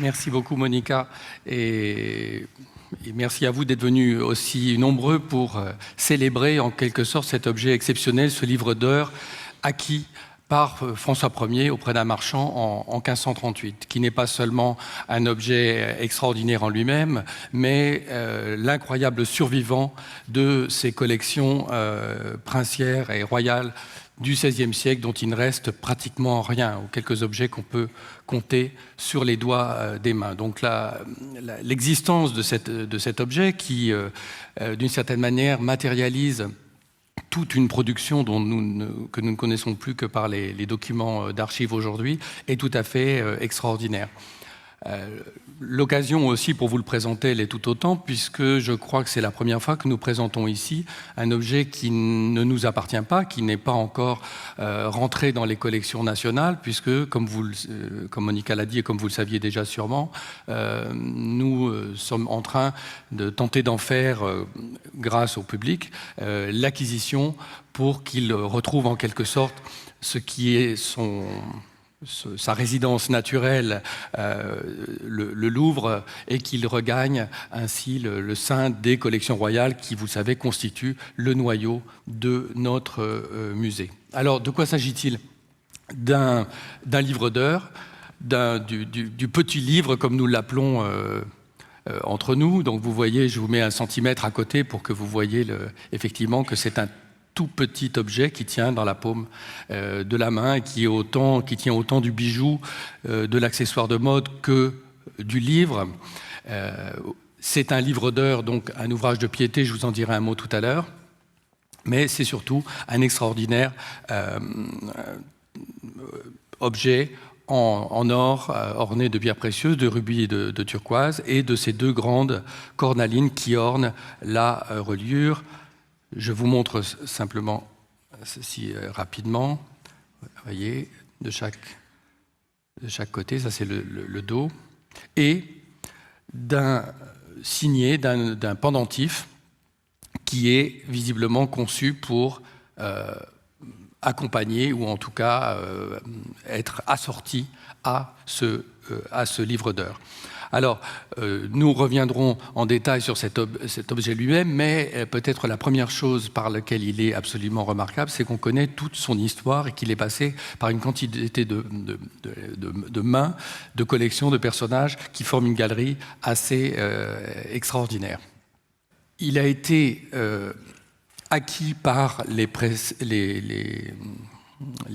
Merci beaucoup, Monica. Et merci à vous d'être venus aussi nombreux pour célébrer en quelque sorte cet objet exceptionnel, ce livre d'heures acquis par François Ier auprès d'un marchand en 1538, qui n'est pas seulement un objet extraordinaire en lui-même, mais l'incroyable survivant de ces collections princières et royales du XVIe siècle, dont il ne reste pratiquement rien, ou quelques objets qu'on peut compter sur les doigts des mains. Donc l'existence de cet objet qui, d'une certaine manière, matérialise toute une production que nous ne connaissons plus que par les documents d'archives aujourd'hui, est tout à fait extraordinaire. L'occasion aussi pour vous le présenter l'est tout autant, puisque je crois que c'est la première fois que nous présentons ici un objet qui ne nous appartient pas, qui n'est pas encore rentré dans les collections nationales, puisque, comme Monica l'a dit et comme vous le saviez déjà sûrement, nous sommes en train de tenter d'en faire, grâce au public, l'acquisition pour qu'il retrouve en quelque sorte ce qui est sa résidence naturelle, le Louvre, et qu'il regagne ainsi le sein des collections royales qui, vous le savez, constituent le noyau de notre musée. Alors, de quoi s'agit-il? D'un livre d'heures, du petit livre, comme nous l'appelons entre nous. Donc, vous voyez, je vous mets 1 centimètre à côté pour que vous voyez effectivement que c'est un tout petit objet qui tient dans la paume de la main et qui tient autant du bijou, de l'accessoire de mode que du livre. C'est un livre d'heures, donc un ouvrage de piété, je vous en dirai un mot tout à l'heure, mais c'est surtout un extraordinaire objet en or, orné de pierres précieuses, de rubis et de turquoise, et de ces 2 grandes cornalines qui ornent la reliure. Je vous montre simplement ceci rapidement. Vous voyez, de chaque côté, ça c'est le dos. Et signé d'un pendentif qui est visiblement conçu pour accompagner, ou en tout cas être assorti à ce livre d'heures. Alors, nous reviendrons en détail sur cet objet lui-même, mais peut-être la première chose par laquelle il est absolument remarquable, c'est qu'on connaît toute son histoire et qu'il est passé par une quantité de mains, de collections, de personnages qui forment une galerie assez extraordinaire. Il a été acquis par les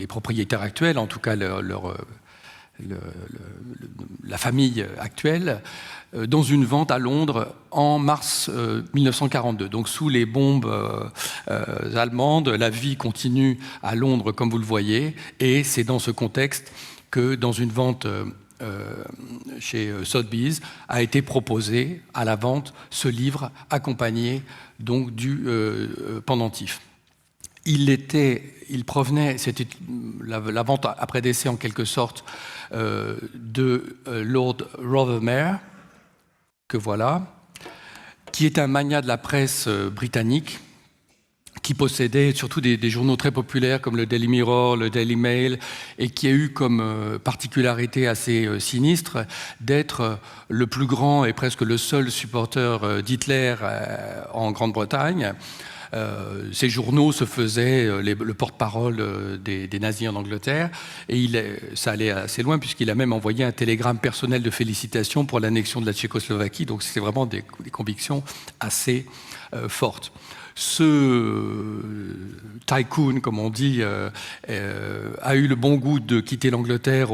propriétaires actuels, en tout cas la famille actuelle, dans une vente à Londres en mars 1942. Donc sous les bombes allemandes, la vie continue à Londres comme vous le voyez, et c'est dans ce contexte que dans une vente chez Sotheby's a été proposé à la vente ce livre accompagné donc du pendentif. Il provenait, c'était la vente après décès en quelque sorte, de Lord Rothermere, que voilà, qui est un magnat de la presse britannique, qui possédait surtout des journaux très populaires comme le Daily Mirror, le Daily Mail, et qui a eu comme particularité assez sinistre d'être le plus grand et presque le seul supporter d'Hitler en Grande-Bretagne. Ces journaux se faisaient le porte-parole des nazis en Angleterre, et ça allait assez loin puisqu'il a même envoyé un télégramme personnel de félicitations pour l'annexion de la Tchécoslovaquie, donc c'était vraiment des convictions assez fortes. Ce tycoon, comme on dit, a eu le bon goût de quitter l'Angleterre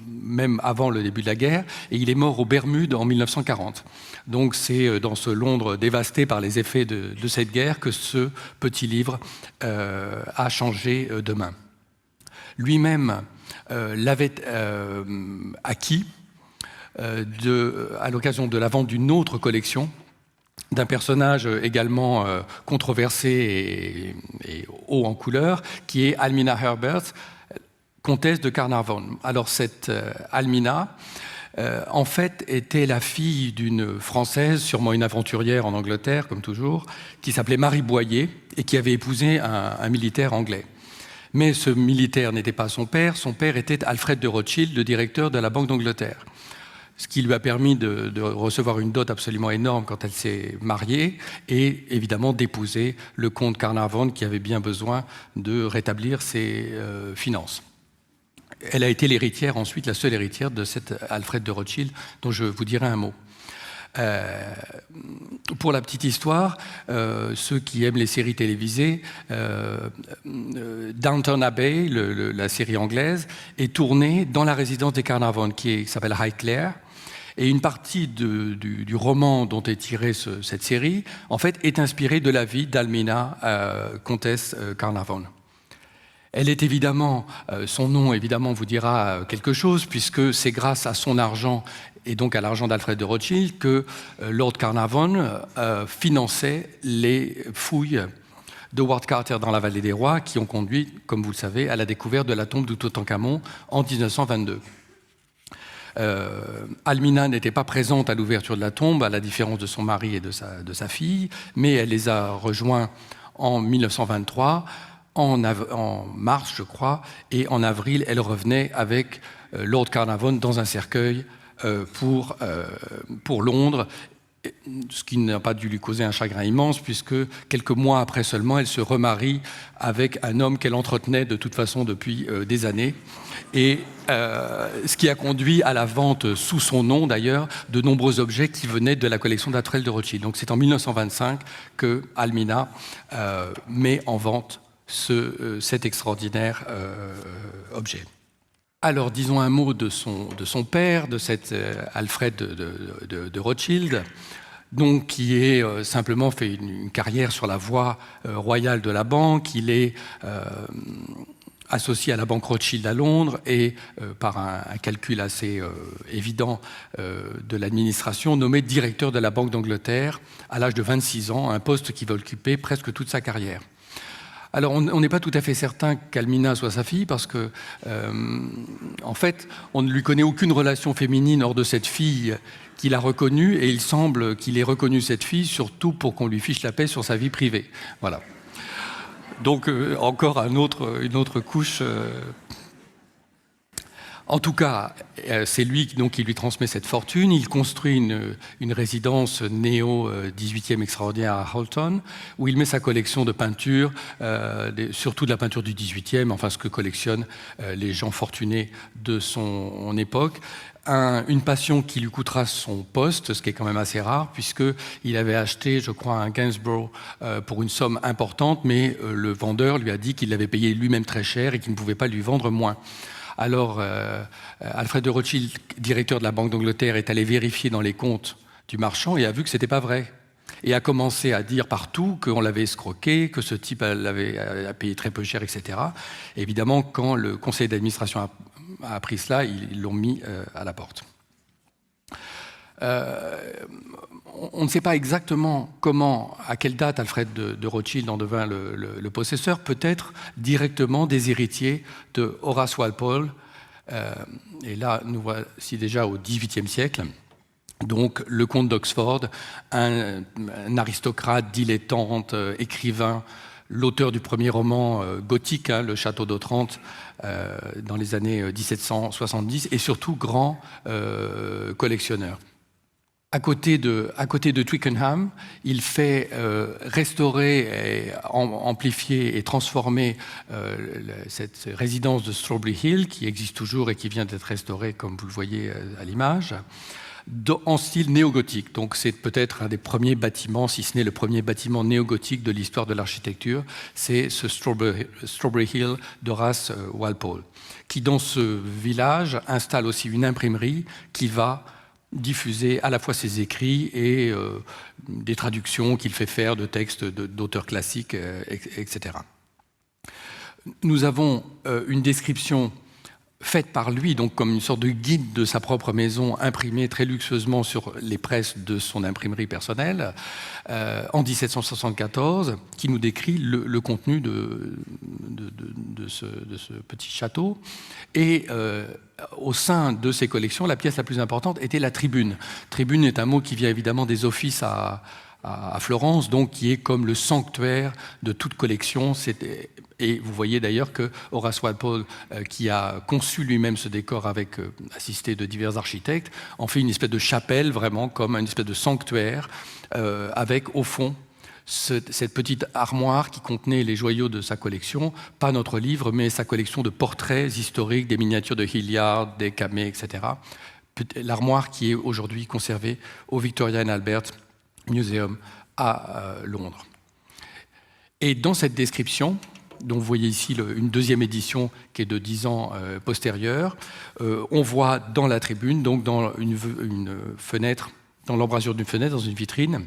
même avant le début de la guerre, et il est mort aux Bermudes en 1940. Donc c'est dans ce Londres dévasté par les effets de cette guerre que ce petit livre a changé de main. Lui-même l'avait acquis à l'occasion de la vente d'une autre collection, d'un personnage également controversé et haut en couleur, qui est Almina Herbert, comtesse de Carnarvon. Alors cette Almina, en fait, était la fille d'une Française, sûrement une aventurière en Angleterre, comme toujours, qui s'appelait Marie Boyer et qui avait épousé un militaire anglais. Mais ce militaire n'était pas son père était Alfred de Rothschild, le directeur de la Banque d'Angleterre. ce qui lui a permis de recevoir une dot absolument énorme quand elle s'est mariée, et évidemment d'épouser le comte Carnarvon, qui avait bien besoin de rétablir ses finances. Elle a été l'héritière, ensuite la seule héritière de cet Alfred de Rothschild, dont je vous dirai un mot. Pour la petite histoire, ceux qui aiment les séries télévisées, Downton Abbey, la série anglaise, est tournée dans la résidence des Carnarvon, qui s'appelle Highclere. Et une partie du roman dont est tirée cette série, en fait, est inspirée de la vie d'Almina, comtesse Carnarvon. Elle est évidemment, son nom évidemment vous dira quelque chose, puisque c'est grâce à son argent et donc à l'argent d'Alfred de Rothschild que Lord Carnarvon finançait les fouilles de Howard Carter dans la vallée des rois, qui ont conduit, comme vous le savez, à la découverte de la tombe de Toutankhamon en 1922. Almina n'était pas présente à l'ouverture de la tombe, à la différence de son mari et de sa fille, mais elle les a rejoints en 1923, en mars, je crois, et en avril, elle revenait avec Lord Carnarvon dans un cercueil pour Londres, ce qui n'a pas dû lui causer un chagrin immense, puisque quelques mois après seulement, elle se remarie avec un homme qu'elle entretenait de toute façon depuis des années, et ce qui a conduit à la vente sous son nom d'ailleurs de nombreux objets qui venaient de la collection d'Alfred de Rothschild. Donc c'est en 1925 que Almina met en vente cet extraordinaire objet. Alors, disons un mot de son père, de cet Alfred de Rothschild, donc, qui est simplement fait une carrière sur la voie royale de la banque. Il est associé à la banque Rothschild à Londres et, par un calcul assez évident de l'administration, nommé directeur de la Banque d'Angleterre à l'âge de 26 ans, un poste qu'il va occuper presque toute sa carrière. Alors, on n'est pas tout à fait certain qu'Almina soit sa fille, parce que, en fait, on ne lui connaît aucune relation féminine hors de cette fille qu'il a reconnue, et il semble qu'il ait reconnu cette fille surtout pour qu'on lui fiche la paix sur sa vie privée. Voilà. Donc, encore une autre couche. En tout cas, c'est lui donc, qui lui transmet cette fortune. Il construit une résidence néo-18e extraordinaire à Holton, où il met sa collection de peintures, surtout de la peinture du 18e, enfin ce que collectionnent les gens fortunés de son époque. Une passion qui lui coûtera son poste, ce qui est quand même assez rare, puisqu'il avait acheté, je crois, un Gainsborough pour une somme importante, mais le vendeur lui a dit qu'il l'avait payé lui-même très cher et qu'il ne pouvait pas lui vendre moins. Alors, Alfred de Rothschild, directeur de la Banque d'Angleterre, est allé vérifier dans les comptes du marchand et a vu que ce n'était pas vrai. Et a commencé à dire partout qu'on l'avait escroqué, que ce type l'avait payé très peu cher, etc. Et évidemment, quand le conseil d'administration a appris cela, ils l'ont mis à la porte. On ne sait pas exactement comment, à quelle date Alfred de Rothschild en devint le possesseur, peut-être directement des héritiers de Horace Walpole. Et là, nous voici déjà au XVIIIe siècle. Donc, le comte d'Oxford, un aristocrate, dilettante, écrivain, l'auteur du premier roman gothique, Le Château d'Otrante, dans les années 1770, et surtout grand collectionneur. À côté de Twickenham, il fait restaurer, amplifier et transformer cette résidence de Strawberry Hill, qui existe toujours et qui vient d'être restaurée, comme vous le voyez à l'image, en style néo-gothique. Donc c'est peut-être un des premiers bâtiments, si ce n'est le premier bâtiment néo-gothique de l'histoire de l'architecture, c'est ce Strawberry Hill d'Horace Walpole, qui dans ce village installe aussi une imprimerie qui va diffuser à la fois ses écrits et des traductions qu'il fait faire de textes d'auteurs classiques, etc. Nous avons une description faite par lui, donc comme une sorte de guide de sa propre maison, imprimée très luxueusement sur les presses de son imprimerie personnelle, en 1774, qui nous décrit le contenu de ce petit château. Et au sein de ces collections, la pièce la plus importante était la tribune. Tribune est un mot qui vient évidemment des offices à à Florence, donc qui est comme le sanctuaire de toute collection. Et vous voyez d'ailleurs que Horace Walpole, qui a conçu lui-même ce décor assisté de divers architectes, en fait une espèce de chapelle, vraiment comme une espèce de sanctuaire, avec au fond cette petite armoire qui contenait les joyaux de sa collection, pas notre livre, mais sa collection de portraits historiques, des miniatures de Hilliard, des Camée, etc. L'armoire qui est aujourd'hui conservée au Victoria and Albert Museum à Londres. Et dans cette description, dont vous voyez ici une deuxième édition qui est de 10 ans postérieure, on voit dans la tribune, donc dans une fenêtre, dans l'embrasure d'une fenêtre, dans une vitrine,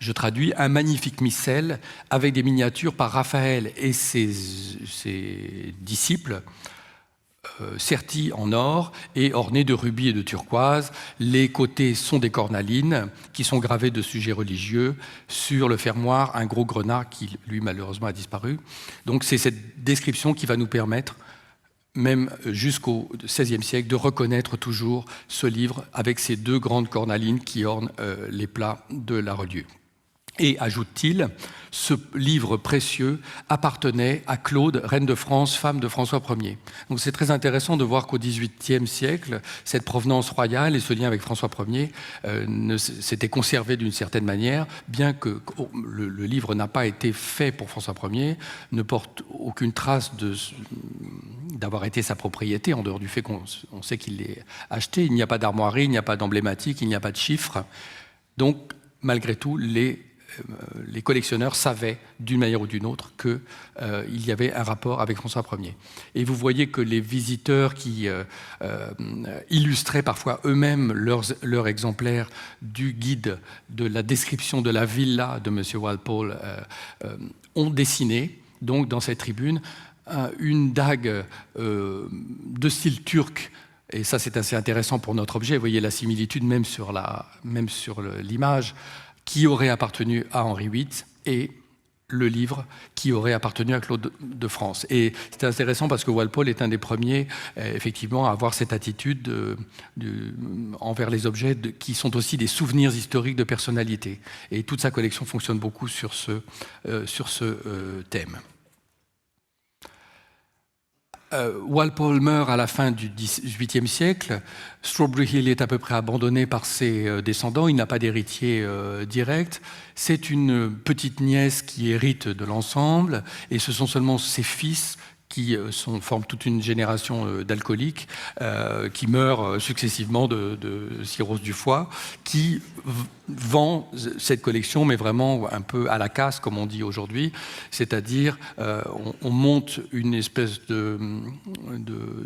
je traduis un magnifique missel avec des miniatures par Raphaël et ses disciples, sertis en or et ornés de rubis et de turquoise. Les côtés sont des cornalines qui sont gravées de sujets religieux. Sur le fermoir, un gros grenat qui, lui, malheureusement, a disparu. Donc c'est cette description qui va nous permettre, même jusqu'au XVIe siècle, de reconnaître toujours ce livre avec ces deux grandes cornalines qui ornent les plats de la reliure. Et, ajoute-t-il, ce livre précieux appartenait à Claude, reine de France, femme de François Ier. Donc c'est très intéressant de voir qu'au XVIIIe siècle, cette provenance royale et ce lien avec François Ier s'était conservé d'une certaine manière, bien que le livre n'a pas été fait pour François Ier, ne porte aucune trace d'avoir été sa propriété, en dehors du fait qu'on sait qu'il l'ait acheté. Il n'y a pas d'armoirie, il n'y a pas d'emblématique, il n'y a pas de chiffres. Donc, malgré tout, les collectionneurs savaient d'une manière ou d'une autre qu'il y avait un rapport avec François Ier. Et vous voyez que les visiteurs qui illustraient parfois eux-mêmes leurs exemplaires du guide de la description de la villa de M. Walpole ont dessiné, donc dans cette tribune, une dague de style turc. Et ça, c'est assez intéressant pour notre objet. Vous voyez la similitude même sur l'image, qui aurait appartenu à Henri VIII, et le livre qui aurait appartenu à Claude de France. Et c'est intéressant parce que Walpole est un des premiers, effectivement, à avoir cette attitude envers les objets qui sont aussi des souvenirs historiques de personnalité. Et toute sa collection fonctionne beaucoup sur ce thème. Walpole meurt à la fin du XVIIIe siècle. Strawberry Hill est à peu près abandonné par ses descendants. Il n'a pas d'héritier direct. C'est une petite nièce qui hérite de l'ensemble, et ce sont seulement ses fils qui forment toute une génération d'alcooliques qui meurent successivement de cirrhose du foie, qui vend cette collection, mais vraiment un peu à la casse, comme on dit aujourd'hui, c'est-à-dire on monte une espèce de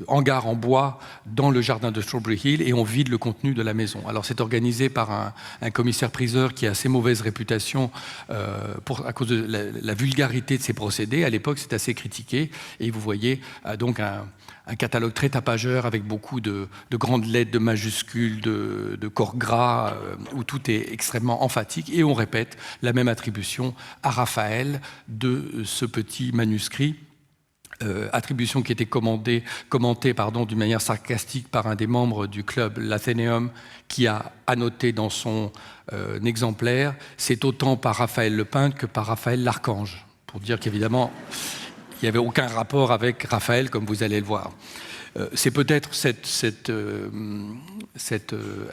hangar en bois dans le jardin de Strawberry Hill et on vide le contenu de la maison. Alors c'est organisé par un commissaire-priseur qui a assez mauvaise réputation à cause de la vulgarité de ses procédés. À l'époque, c'est assez critiqué, et vous voyez donc un catalogue très tapageur avec beaucoup de grandes lettres, de majuscules, de corps gras, où tout est extrêmement emphatique, et on répète la même attribution à Raphaël de ce petit manuscrit, attribution qui était commentée d'une manière sarcastique par un des membres du club, l'Athénéum, qui a annoté dans son exemplaire « C'est autant par Raphaël le peintre que par Raphaël l'archange », pour dire qu'évidemment, il n'y avait aucun rapport avec Raphaël, comme vous allez le voir. C'est peut-être cette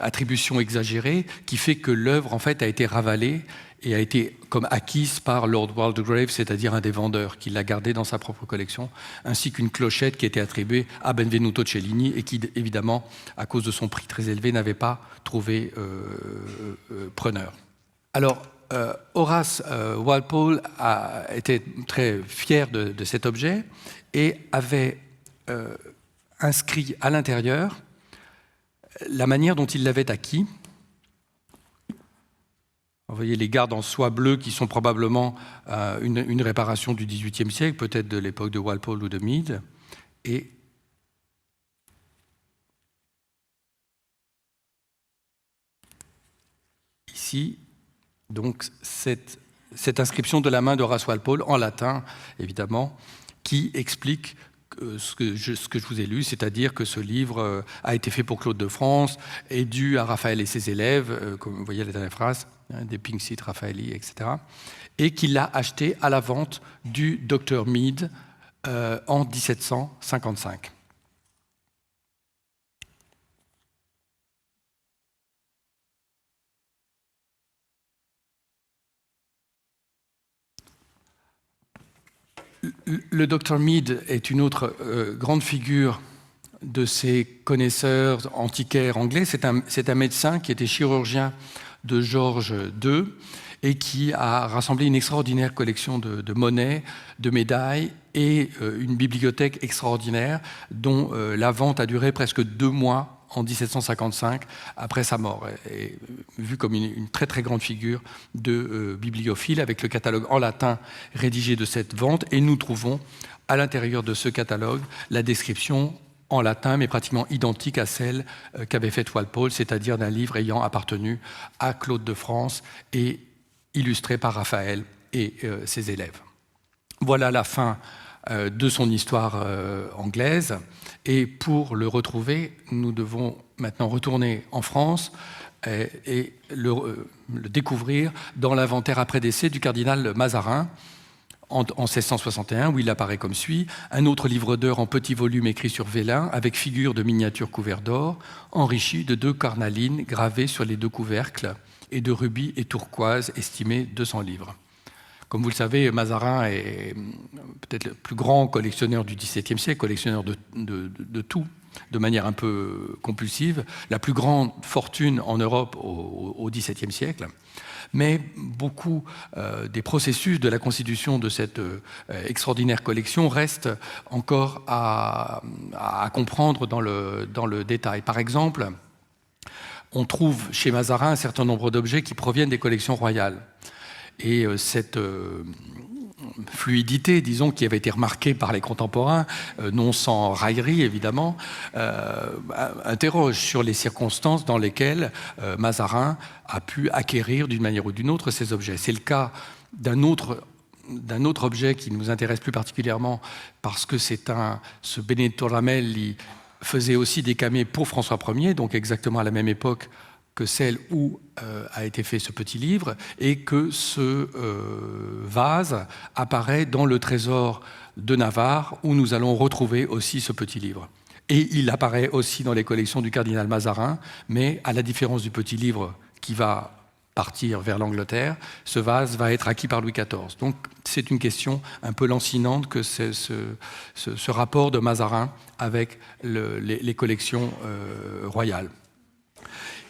attribution exagérée qui fait que l'œuvre, en fait, a été ravalée et a été comme acquise par Lord Waldegrave, c'est-à-dire un des vendeurs, qui l'a gardée dans sa propre collection, ainsi qu'une clochette qui était attribuée à Benvenuto Cellini et qui, évidemment, à cause de son prix très élevé, n'avait pas trouvé preneur. Alors, Horace Walpole était très fier de cet objet et avait inscrit à l'intérieur la manière dont il l'avait acquis. Vous voyez les gardes en soie bleue qui sont probablement une réparation du XVIIIe siècle, peut-être de l'époque de Walpole ou de Mead. Et ici, donc, cette inscription de la main d'Horace Walpole, en latin, évidemment, qui explique ce que je vous ai lu, c'est-à-dire que ce livre a été fait pour Claude de France, est dû à Raphaël et ses élèves, comme vous voyez la dernière phrase, des Pinxit, Raffaelli, etc., et qu'il l'a acheté à la vente du Dr Mead en 1755. Le Dr Mead est une autre grande figure de ces connaisseurs antiquaires anglais. C'est un médecin qui était chirurgien de George II et qui a rassemblé une extraordinaire collection de monnaies, de médailles et une bibliothèque extraordinaire dont la vente a duré presque 2 mois en 1755, après sa mort, et vu comme une très très grande figure de bibliophile, avec le catalogue en latin rédigé de cette vente, et nous trouvons à l'intérieur de ce catalogue la description en latin, mais pratiquement identique à celle qu'avait faite Walpole, c'est-à-dire d'un livre ayant appartenu à Claude de France et illustré par Raphaël et ses élèves. Voilà la fin de son histoire anglaise. Et pour le retrouver, nous devons maintenant retourner en France et le découvrir dans l'inventaire après décès du cardinal Mazarin en 1661, où il apparaît comme suit: un autre livre d'heures en petit volume écrit sur vélin, avec figure de miniature couvert d'or, enrichi de 2 carnalines gravées sur les 2 couvercles et de rubis et turquoises estimés 200 livres. Comme vous le savez, Mazarin est peut-être le plus grand collectionneur du XVIIe siècle, collectionneur de tout, de manière un peu compulsive, la plus grande fortune en Europe au XVIIe siècle. Mais beaucoup des processus de la constitution de cette extraordinaire collection restent encore à comprendre dans le détail. Par exemple, on trouve chez Mazarin un certain nombre d'objets qui proviennent des collections royales. Et cette fluidité, disons, qui avait été remarquée par les contemporains, non sans raillerie évidemment, interroge sur les circonstances dans lesquelles Mazarin a pu acquérir d'une manière ou d'une autre ces objets. C'est le cas d'un autre objet qui nous intéresse plus particulièrement parce que ce Benedetto Ramelli faisait aussi des camées pour François Ier, donc exactement à la même époque que celle où a été fait ce petit livre, et que ce vase apparaît dans le trésor de Navarre, où nous allons retrouver aussi ce petit livre. Et il apparaît aussi dans les collections du cardinal Mazarin, mais à la différence du petit livre qui va partir vers l'Angleterre, ce vase va être acquis par Louis XIV. Donc c'est une question un peu lancinante que ce rapport de Mazarin avec les collections royales.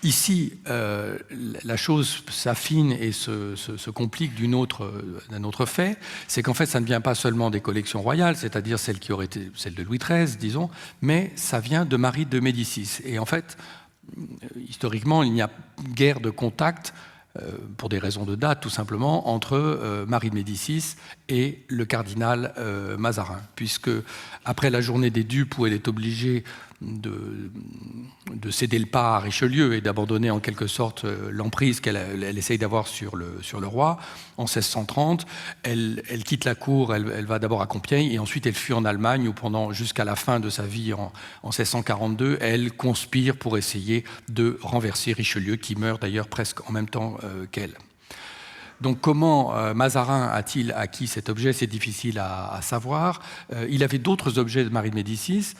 Ici, la chose s'affine et se complique d'un autre fait, c'est qu'en fait, ça ne vient pas seulement des collections royales, c'est-à-dire celles qui auraient été celles de Louis XIII, disons, mais ça vient de Marie de Médicis. Et en fait, historiquement, il n'y a guère de contact, pour des raisons de date tout simplement, entre Marie de Médicis et le cardinal Mazarin, puisque après la journée des dupes où elle est obligée de céder le pas à Richelieu et d'abandonner en quelque sorte l'emprise qu'elle essaye d'avoir sur le roi, en 1630, elle quitte la cour, elle va d'abord à Compiègne et ensuite elle fuit en Allemagne où jusqu'à la fin de sa vie en 1642, elle conspire pour essayer de renverser Richelieu, qui meurt d'ailleurs presque en même temps qu'elle. Donc comment Mazarin a-t-il acquis cet objet? C'est difficile à savoir. Il avait d'autres objets de Marie de Médicis,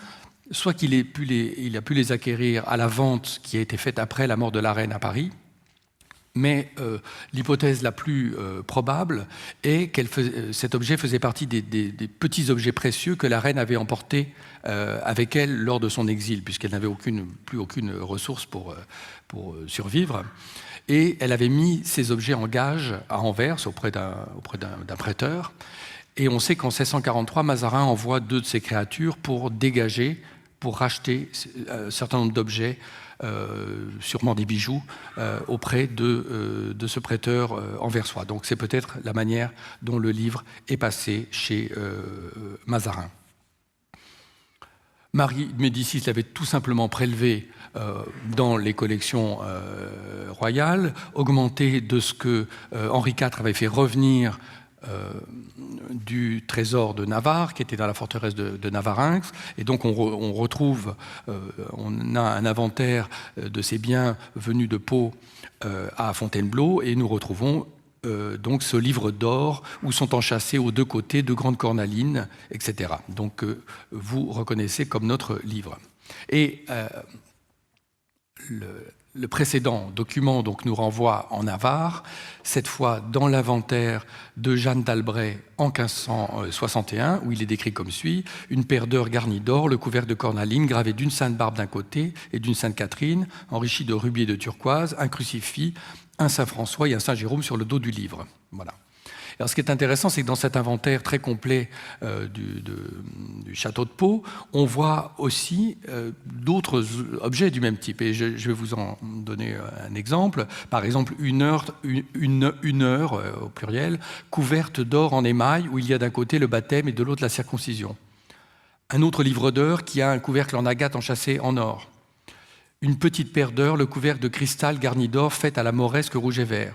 soit qu'il a pu les acquérir à la vente qui a été faite après la mort de la reine à Paris, mais l'hypothèse la plus probable est que cet objet faisait partie des petits objets précieux que la reine avait emportés avec elle lors de son exil, puisqu'elle n'avait plus aucune ressource pour survivre. Et elle avait mis ces objets en gage à Anvers auprès d'un prêteur. Et on sait qu'en 1643, Mazarin envoie 2 de ses créatures pour racheter un certain nombre d'objets, sûrement des bijoux, auprès de ce prêteur anversois. Donc c'est peut-être la manière dont le livre est passé chez Mazarin. Marie de Médicis l'avait tout simplement prélevé dans les collections royales, augmenté de ce que Henri IV avait fait revenir du trésor de Navarre, qui était dans la forteresse de Navarinx. Et donc on retrouve, on a un inventaire de ces biens venus de Pau à Fontainebleau, et nous retrouvons donc ce livre d'or où sont enchâssés aux deux côtés de grandes cornalines, etc. Donc vous reconnaissez comme notre livre. Et le précédent document donc, nous renvoie en Navarre, cette fois dans l'inventaire de Jeanne d'Albret en 1561, où il est décrit comme suit: une paire d'heures garnie d'or, le couvert de cornaline gravé d'une Sainte Barbe d'un côté et d'une Sainte Catherine, enrichi de rubis et de turquoise, un crucifix, un Saint François et un Saint Jérôme sur le dos du livre. Voilà. Alors, ce qui est intéressant, c'est que dans cet inventaire très complet du château de Pau, on voit aussi d'autres objets du même type. Et je vais vous en donner un exemple. Par exemple, une heure au pluriel, couverte d'or en émail, où il y a d'un côté le baptême et de l'autre la circoncision. Un autre livre d'heures qui a un couvercle en agate enchâssé en or. Une petite paire d'heures, le couvercle de cristal garni d'or, faite à la mauresque rouge et vert.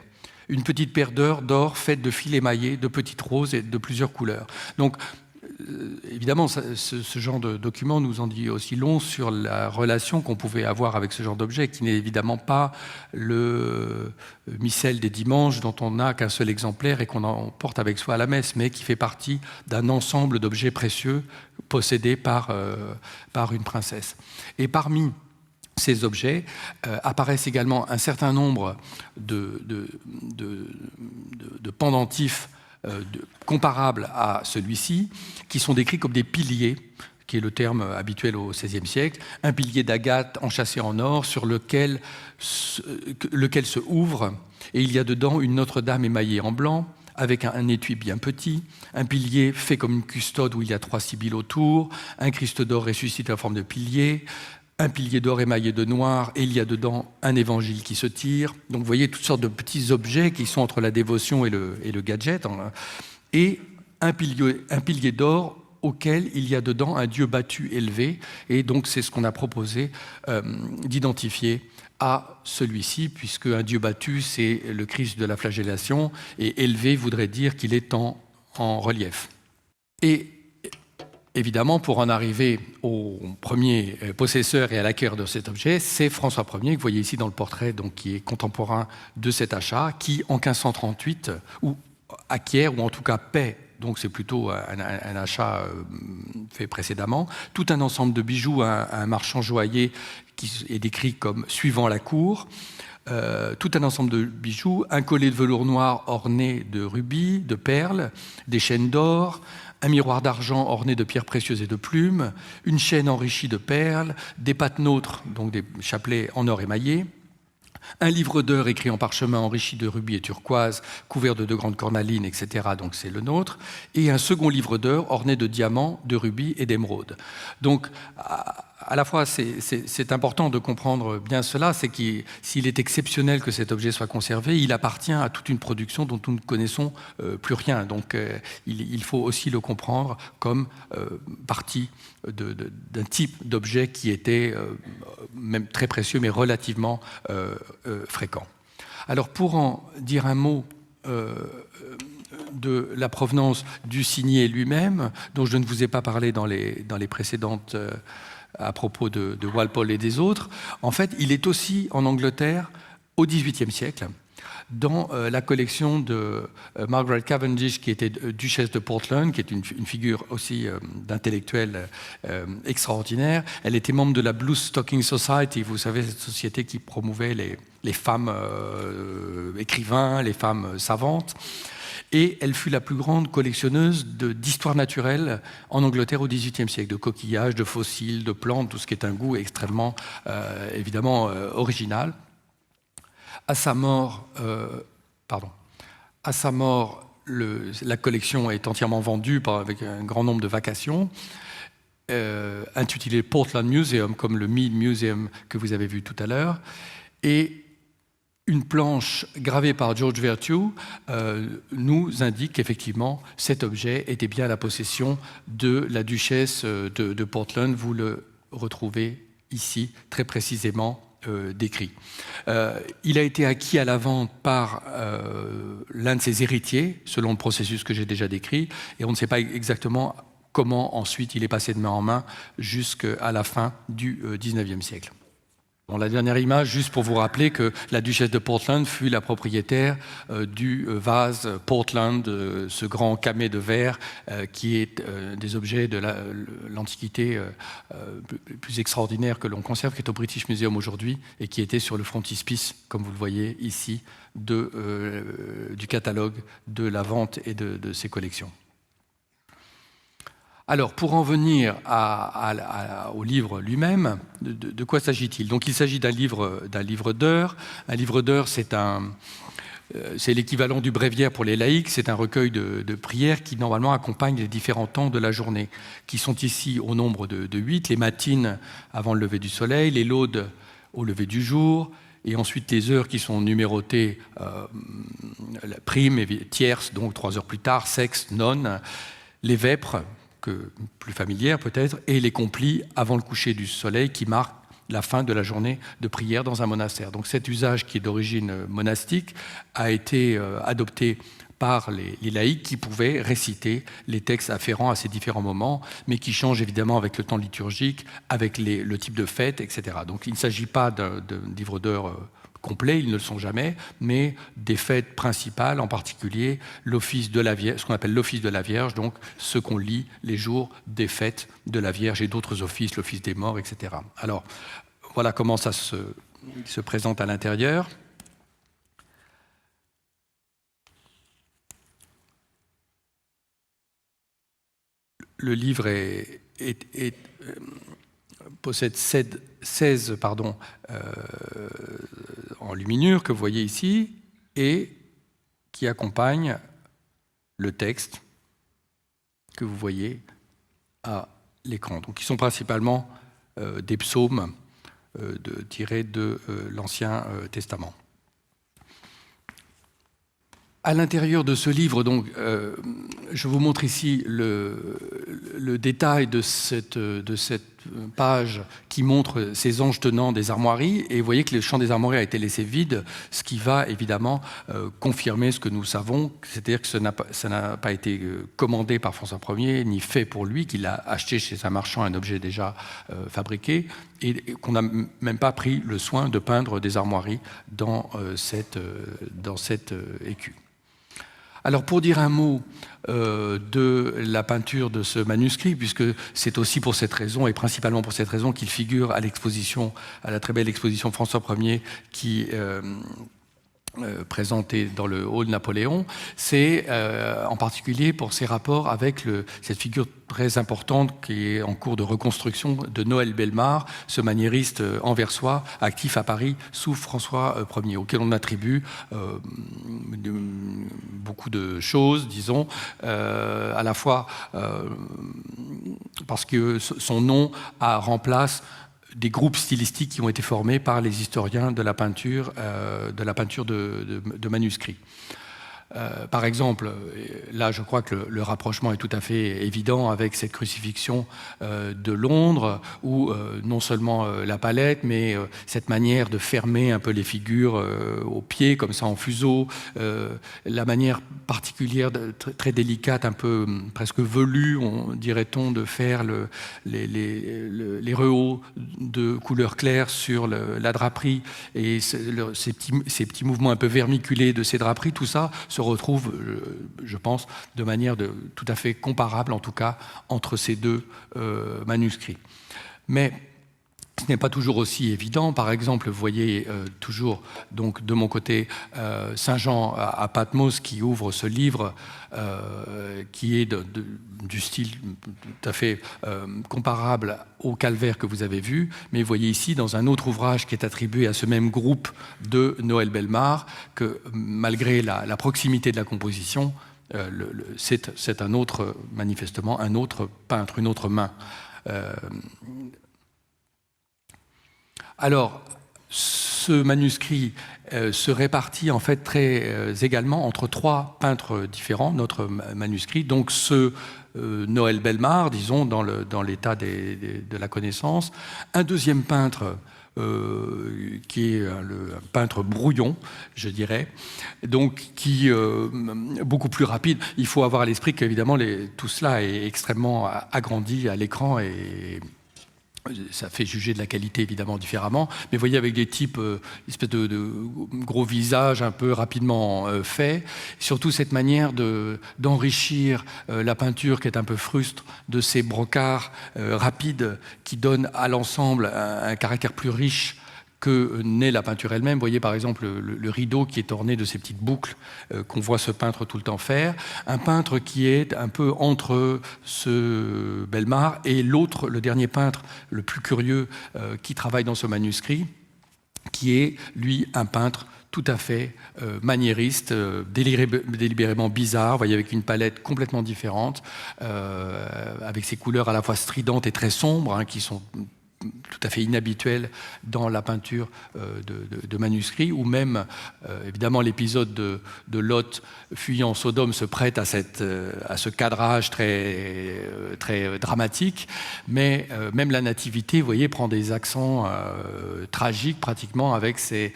Une petite paire d'heures d'or faite de fils émaillés, de petites roses et de plusieurs couleurs. Donc, évidemment, ce genre de document nous en dit aussi long sur la relation qu'on pouvait avoir avec ce genre d'objet, qui n'est évidemment pas le missel des dimanches dont on n'a qu'un seul exemplaire et qu'on emporte avec soi à la messe, mais qui fait partie d'un ensemble d'objets précieux possédés par une princesse. Et parmi ces objets apparaissent également un certain nombre de pendentifs comparables à celui-ci, qui sont décrits comme des piliers, qui est le terme habituel au XVIe siècle, un pilier d'agate enchâssé en or sur lequel se ouvre, et il y a dedans une Notre-Dame émaillée en blanc, avec un étui bien petit, un pilier fait comme une custode où il y a 3 sibylles autour, un Christ d'or ressuscité en forme de pilier, un pilier d'or émaillé de noir, et il y a dedans un évangile qui se tire. Donc vous voyez toutes sortes de petits objets qui sont entre la dévotion et le gadget. Et un pilier d'or auquel il y a dedans un Dieu battu élevé. Et donc c'est ce qu'on a proposé d'identifier à celui-ci, puisque un Dieu battu, c'est le Christ de la flagellation, et élevé voudrait dire qu'il est en relief. Et évidemment, pour en arriver au premier possesseur et à l'acquéreur de cet objet, c'est François Ier, que vous voyez ici dans le portrait, donc, qui est contemporain de cet achat, qui, en 1538, acquiert, ou en tout cas paie, donc c'est plutôt un achat fait précédemment, tout un ensemble de bijoux à un marchand joaillier qui est décrit comme suivant la cour, tout un ensemble de bijoux, un collier de velours noir orné de rubis, de perles, des chaînes d'or, un miroir d'argent orné de pierres précieuses et de plumes, une chaîne enrichie de perles, des patenôtres, donc des chapelets en or émaillé, un livre d'heures écrit en parchemin enrichi de rubis et turquoise, couvert de 2 grandes cornalines, etc., donc c'est le nôtre, et un second livre d'heures orné de diamants, de rubis et d'émeraudes. Donc, à la fois, c'est important de comprendre bien cela, c'est que s'il est exceptionnel que cet objet soit conservé, il appartient à toute une production dont nous ne connaissons plus rien. Donc, il faut aussi le comprendre comme partie d'un type d'objet qui était même très précieux, mais relativement fréquent. Alors, pour en dire un mot de la provenance du signet lui-même, dont je ne vous ai pas parlé dans les précédentes à propos de Walpole et des autres, en fait, il est aussi en Angleterre au XVIIIe siècle, dans la collection de Margaret Cavendish, qui était duchesse de Portland, qui est une figure aussi d'intellectuelle extraordinaire. Elle était membre de la Blue Stocking Society, vous savez, cette société qui promouvait les femmes écrivains, les femmes savantes. Et elle fut la plus grande collectionneuse d'histoire naturelle en Angleterre au XVIIIe siècle, de coquillages, de fossiles, de plantes, tout ce qui est un goût extrêmement, évidemment, original. À sa mort, la collection est entièrement vendue avec un grand nombre de vacations, intitulée Portland Museum, comme le Mead Museum que vous avez vu tout à l'heure. Et une planche gravée par George Vertue nous indique qu'effectivement cet objet était bien la possession de la duchesse de Portland. Vous le retrouvez ici très précisément décrit. Il a été acquis à la vente par l'un de ses héritiers, selon le processus que j'ai déjà décrit, et on ne sait pas exactement comment ensuite il est passé de main en main jusqu'à la fin du XIXe siècle. Bon, la dernière image, juste pour vous rappeler que la duchesse de Portland fut la propriétaire du vase Portland, ce grand camée de verre qui est des objets de l'Antiquité plus extraordinaire que l'on conserve, qui est au British Museum aujourd'hui et qui était sur le frontispice, comme vous le voyez ici, du catalogue de la vente et de ses collections. Alors, pour en venir au livre lui-même, de quoi s'agit-il? Donc, il s'agit d'un livre d'heures. Un livre d'heures, c'est l'équivalent du bréviaire pour les laïcs. C'est un recueil de prières qui, normalement, accompagne les différents temps de la journée, qui sont ici au nombre de 8, les matines avant le lever du soleil, les laudes au lever du jour, et ensuite les heures qui sont numérotées prime et tierce, donc 3 heures plus tard, sexte, nonne, les vêpres, plus familière peut-être, et les complis avant le coucher du soleil qui marquent la fin de la journée de prière dans un monastère. Donc cet usage qui est d'origine monastique a été adopté par les laïcs qui pouvaient réciter les textes afférents à ces différents moments, mais qui changent évidemment avec le temps liturgique, avec le type de fête, etc. Donc il ne s'agit pas d'un livre d'heures complets, ils ne le sont jamais, mais des fêtes principales, en particulier l'office de la Vierge, ce qu'on appelle l'office de la Vierge, donc ce qu'on lit les jours des fêtes de la Vierge et d'autres offices, l'office des morts, etc. Alors, voilà comment ça se présente à l'intérieur. Le livre possède 16 enluminures que vous voyez ici et qui accompagnent le texte que vous voyez à l'écran. Donc, ils sont principalement des psaumes tirés de l'Ancien Testament. À l'intérieur de ce livre, donc, je vous montre ici le détail de cette page qui montre ces anges tenant des armoiries. Et vous voyez que le champ des armoiries a été laissé vide, ce qui va évidemment confirmer ce que nous savons, c'est-à-dire que ça n'a pas été commandé par François Ier, ni fait pour lui, qu'il a acheté chez un marchand un objet déjà fabriqué, et qu'on n'a même pas pris le soin de peindre des armoiries dans cette écu. Alors, pour dire un mot de la peinture de ce manuscrit, puisque c'est aussi pour cette raison, et principalement pour cette raison, qu'il figure à l'exposition, à la très belle exposition François Ier, qui présentée dans le hall Napoléon, c'est en particulier pour ses rapports avec cette figure très importante qui est en cours de reconstruction de Noël Bellemare, ce maniériste anversois actif à Paris sous François Ier, auquel on attribue beaucoup de choses, disons, à la fois parce que son nom remplace des groupes stylistiques qui ont été formés par les historiens de la peinture de manuscrits. Par exemple, là je crois que le rapprochement est tout à fait évident avec cette crucifixion de Londres où non seulement la palette mais cette manière de fermer un peu les figures aux pieds comme ça en fuseau, la manière particulière très délicate, un peu presque velue, dirait-on, de faire les rehauts de couleur claire sur la draperie et ces petits mouvements un peu vermiculés de ces draperies, tout ça se retrouve, je pense, de manière tout à fait comparable, en tout cas, entre ces deux manuscrits. Mais ce n'est pas toujours aussi évident. Par exemple, vous voyez toujours, donc, de mon côté, Saint Jean à Patmos qui ouvre ce livre qui est du style tout à fait comparable au calvaire que vous avez vu. Mais vous voyez ici, dans un autre ouvrage qui est attribué à ce même groupe de Noël Bellemare, que malgré la proximité de la composition, c'est un autre, manifestement, un autre peintre, une autre main. Alors, ce manuscrit se répartit en fait très également entre 3 peintres différents, notre manuscrit, donc ce Noël Bellemare, disons, dans l'état de la connaissance, un deuxième peintre qui est un peintre brouillon, je dirais, donc qui beaucoup plus rapide. Il faut avoir à l'esprit qu'évidemment tout cela est extrêmement agrandi à l'écran et ça fait juger de la qualité évidemment différemment, mais vous voyez avec des types, espèce de gros visages un peu rapidement faits, surtout cette manière d'enrichir la peinture qui est un peu frustre de ces brocards rapides qui donnent à l'ensemble un caractère plus riche que n'est la peinture elle-même. Vous voyez par exemple le rideau qui est orné de ces petites boucles qu'on voit ce peintre tout le temps faire. Un peintre qui est un peu entre ce Bellemare et l'autre, le dernier peintre le plus curieux qui travaille dans ce manuscrit, qui est lui un peintre tout à fait maniériste, délibérément bizarre, vous voyez, avec une palette complètement différente, avec ses couleurs à la fois stridentes et très sombres, hein, qui sont tout à fait inhabituel dans la peinture de manuscrits, ou même, évidemment, l'épisode de Lot fuyant Sodome se prête à ce cadrage très dramatique, mais même la Nativité, vous voyez, prend des accents tragiques pratiquement avec ces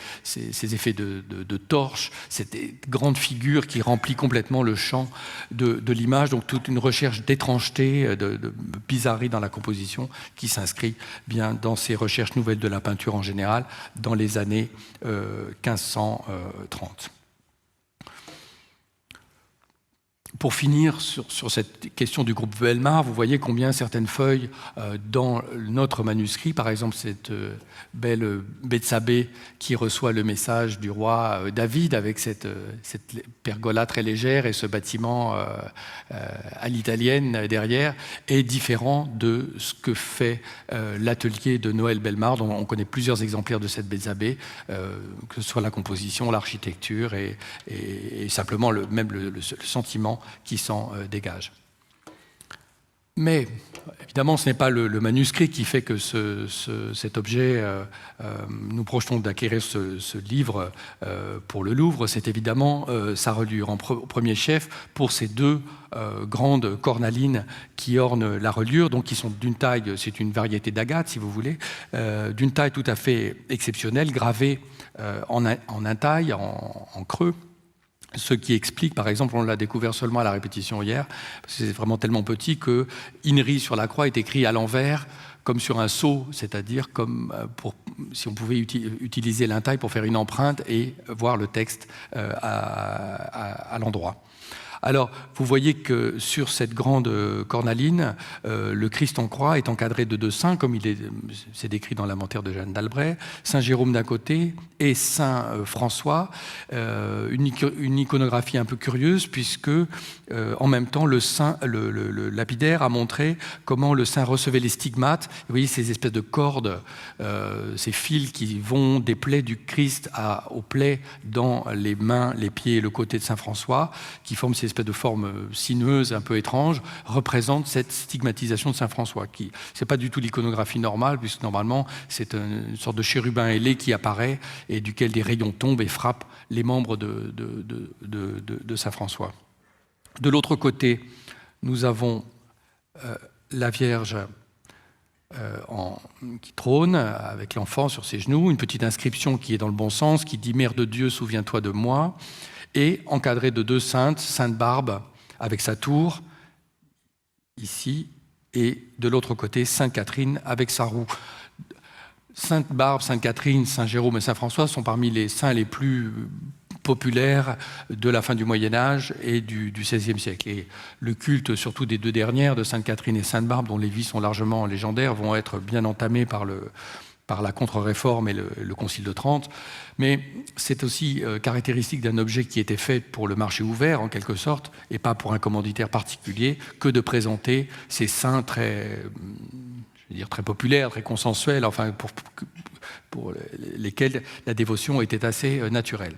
effets de torche, cette grande figure qui remplit complètement le champ de l'image, donc toute une recherche d'étrangeté, de bizarrerie dans la composition qui s'inscrit bien dans ces recherches nouvelles de la peinture en général dans les années 1530. Pour finir sur cette question du groupe Bellemare, vous voyez combien certaines feuilles dans notre manuscrit, par exemple cette belle Bethsabée qui reçoit le message du roi David avec cette pergola très légère et ce bâtiment à l'italienne derrière, est différent de ce que fait l'atelier de Noël Bellemare, dont on connaît plusieurs exemplaires de cette Bethsabée, que ce soit la composition, l'architecture et simplement même le sentiment qui s'en dégage. Mais évidemment, ce n'est pas le manuscrit qui fait que cet objet, nous projetons d'acquérir ce livre pour le Louvre, c'est évidemment sa reliure. En premier chef, pour ces deux grandes cornalines qui ornent la reliure, donc qui sont d'une taille, c'est une variété d'agate si vous voulez, d'une taille tout à fait exceptionnelle, gravée en intaille, en creux. Ce qui explique, par exemple, on l'a découvert seulement à la répétition hier, parce que c'est vraiment tellement petit que INRI sur la croix est écrit à l'envers, comme sur un sceau, c'est-à-dire comme si on pouvait utiliser l'intaille pour faire une empreinte et voir le texte à l'endroit. Alors, vous voyez que sur cette grande cornaline, le Christ en croix est encadré de deux saints, comme c'est décrit dans l'inventaire de Jeanne d'Albret, Saint Jérôme d'un côté et Saint François, une iconographie un peu curieuse, puisque en même temps, le lapidaire a montré comment le saint recevait les stigmates. Vous voyez ces espèces de cordes, ces fils qui vont des plaies du Christ aux plaies dans les mains, les pieds et le côté de Saint François, qui forment ces espèce de forme sinueuse un peu étrange, représente cette stigmatisation de Saint François. Ce n'est pas du tout l'iconographie normale, puisque normalement c'est une sorte de chérubin ailé qui apparaît et duquel des rayons tombent et frappent les membres de Saint François. De l'autre côté, nous avons la Vierge qui trône avec l'enfant sur ses genoux, une petite inscription qui est dans le bon sens, qui dit « Mère de Dieu, souviens-toi de moi », et encadré de deux saintes, Sainte Barbe avec sa tour, ici, et de l'autre côté, Sainte Catherine avec sa roue. Sainte Barbe, Sainte Catherine, Saint Jérôme et Saint François sont parmi les saints les plus populaires de la fin du Moyen-Âge et du XVIe siècle. Et le culte, surtout des deux dernières, de Sainte Catherine et Sainte Barbe, dont les vies sont largement légendaires, vont être bien entamés par la contre-réforme et le Concile de Trente. Mais c'est aussi caractéristique d'un objet qui était fait pour le marché ouvert, en quelque sorte, et pas pour un commanditaire particulier, que de présenter ces saints très populaires, très consensuels, enfin pour lesquels la dévotion était assez naturelle.